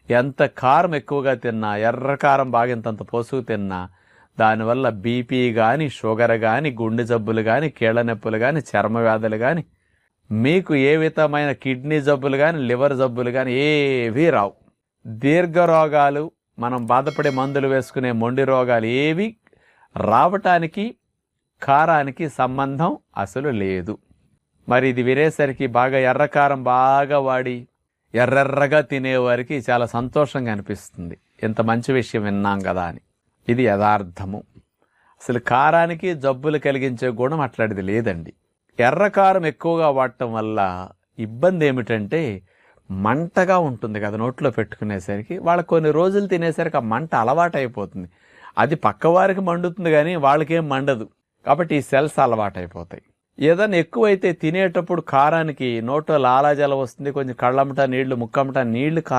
ఎంత కారం ఎక్కువగా తిన్నా, ఎర్రకారం బాగా ఇంతంత పోసుకు తిన్నా దానివల్ల బీపీ కానీ, షుగర్ కానీ, గుండె జబ్బులు కానీ, కీళ్ళ నొప్పులు కానీ, చర్మ వ్యాధులు కానీ, మీకు ఏ విధమైన కిడ్నీ జబ్బులు కానీ, లివర్ జబ్బులు కానీ ఏవీ రావు. దీర్ఘ రోగాలు, మనం బాధపడే మందులు వేసుకునే మొండి రోగాలు ఏవి రావటానికి కారానికి సంబంధం అసలు లేదు. మరి ఇది వినేసరికి బాగా ఎర్రకారం బాగా వాడి ఎర్రెర్రగా తినేవారికి చాలా సంతోషంగా అనిపిస్తుంది. ఇంత మంచి విషయం విన్నాం కదా అని. ఇది యథార్థము. అసలు కారానికి జబ్బులు కలిగించే గుణం అట్లాంటిది లేదండి. ఎర్రకారం ఎక్కువగా వాడటం వల్ల ఇబ్బంది ఏమిటంటే మంటగా ఉంటుంది కదా నోట్లో పెట్టుకునేసరికి. వాళ్ళకి కొన్ని రోజులు తినేసరికి ఆ మంట అలవాటు అయిపోతుంది. అది పక్కవారికి మండుతుంది కానీ వాళ్ళకేం మండదు. కాబట్టి ఈ సెల్స్ అలవాటు అయిపోతాయి. ఏదైనా ఎక్కువైతే తినేటప్పుడు కారానికి నోట్లో లాలాజలం వస్తుంది, కొంచెం కళ్ళమ్మట నీళ్లు, ముక్కమ్మట నీళ్లు కారం